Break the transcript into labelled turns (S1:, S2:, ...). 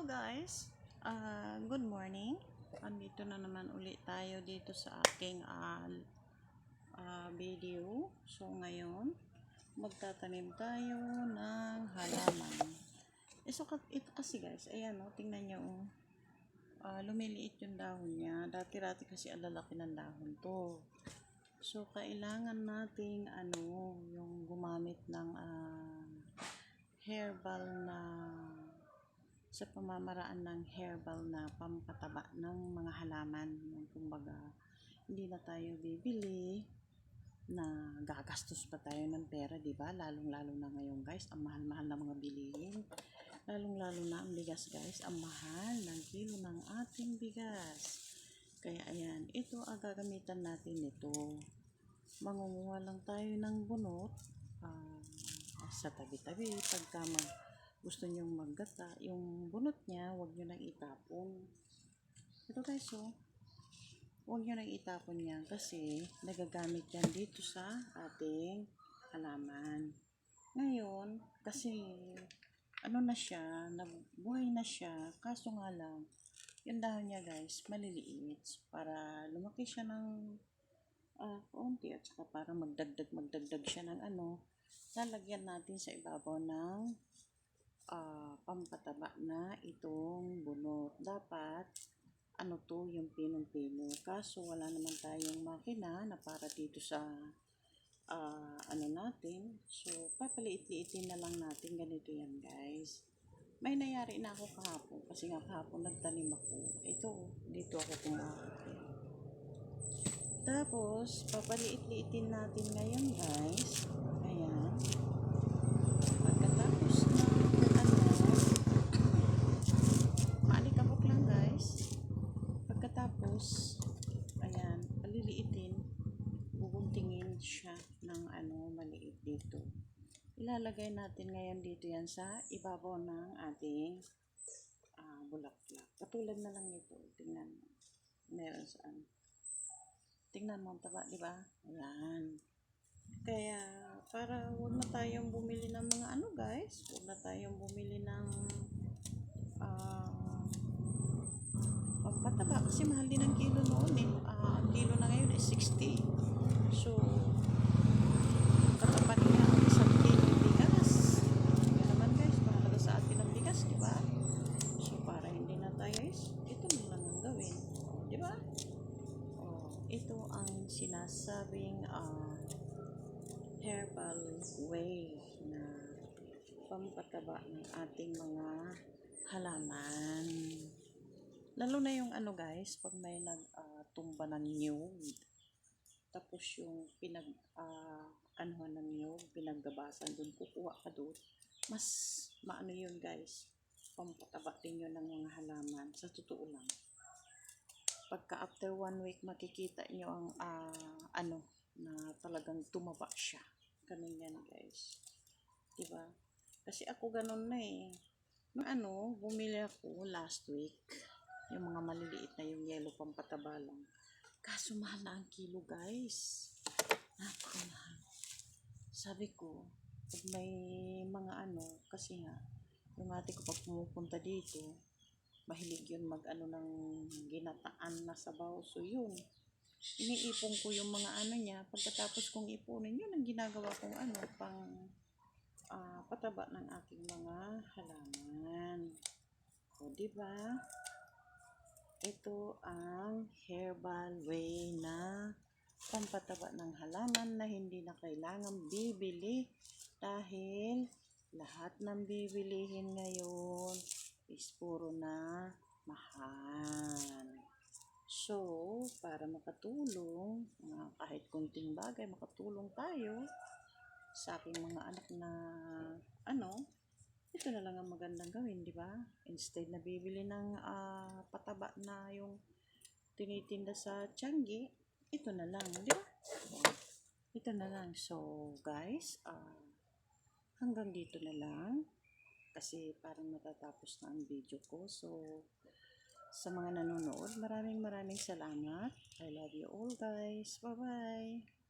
S1: Hello guys, good morning. Andito na naman ulit tayo dito sa aking video. So ngayon, magtatanim tayo ng halaman. So ito kasi guys, ayan o, tingnan nyo, lumiliit yung dahon niya. Dati-dati kasi ang lalaki ng dahon to. So kailangan nating yung gumamit ng herbal na sa pamamaraan ng herbal na pampataba ng mga halaman. Yung kumbaga, hindi na tayo bibili na gagastos pa tayo ng pera, di ba? Lalong-lalo na ngayon, guys, ang mahal-mahal na mga bilihin. Lalong-lalo na ang bigas, guys, ang mahal ng kilo ng ating bigas. Kaya ayan, ito ang gagamitan natin nito. Mangunguha lang tayo ng bunot sa tabi-tabi pagka gusto nyong maggata, yung bunot niya, huwag nyo nang itapon. Ito guys, huwag nyo nang itapon yan kasi nagagamit yan dito sa ating halaman. Ngayon, kasi na siya, nabuhay na siya, kaso nga lang, yung dahon niya guys, maliliit para lumaki siya ng konti at saka para magdagdag siya ng lalagyan natin sa ibabaw ng pampataba na itong bunot. Dapat yung pinong-pino. Kaso wala naman tayong makina na para dito sa natin. So papaliit-liitin na lang natin. Ganito yan guys. May nangyari na ako kahapon kasi nga kahapon nagtanim ako. Ito, dito ako kumakit. Tapos papaliit-liitin natin ngayon guys. Ayan. Pagkatapos na maalikabok lang guys. Pagkatapos ayan, paliliitin, bubuntingin siya ng maliit dito. Ilalagay natin ngayon dito yan sa ibabaw ng ating bulaklak. Katulad na lang nito. Tingnan mo. Meron saan. Tingnan mo ang taba, di ba? Ayan. Kaya, para huwag na tayong bumili ng mga guys. Huwag na tayong bumili ng pampataba. Kasi mahal din ang kilo noon eh. Ang kilo na ngayon is 60. So, katapat niya ang isang kilo bigas. Kaya naman guys, mahalaga sa atin ang bigas, di ba? So, para hindi na tayo ito na lang ang gawin. Di ba? Ito ang sinasabing herbal way na pampataba ng ating mga halaman. Lalo na yung guys, pag may nagtumba ng niyog, tapos yung ng niyog, pinaggabasan doon, kukuha ka doon, mas maano yun guys, pampataba din yun ng mga halaman. Sa totoo lang, pagka after 1 week makikita nyo ang na talagang tumaba siya. Ganun yan guys, diba? Kasi ako ganun na eh. Nung bumili ako last week, yung mga maliliit na yung yellow pampataba lang. Kaso mahal na ang kilo guys. Napakahal. Sabi ko, pag may mga kasi nga, yung ate ko pag pumupunta dito, mahilig yun ng ginataan na sabaw. So yun, iniipon ko yung mga niya. Pagkatapos kong ipunin, yun ang ginagawa kong pang pataba ng aking mga halaman. O diba? Ito ang herbal way na pampataba ng halaman na hindi na kailangan bibili dahil lahat ng bibilihin ngayon is puro na mahal. So, para makatulong, kahit kunting bagay, makatulong tayo sa aking mga anak na ito na lang ang magandang gawin, di ba? Instead na bibili ng pataba na yung tinitinda sa Tiangge, ito na lang, di ba? Ito na lang. So, guys, hanggang dito na lang. Kasi parang matatapos na ang video ko. So, sa mga nanonood, maraming salamat. I love you all guys. Bye-bye.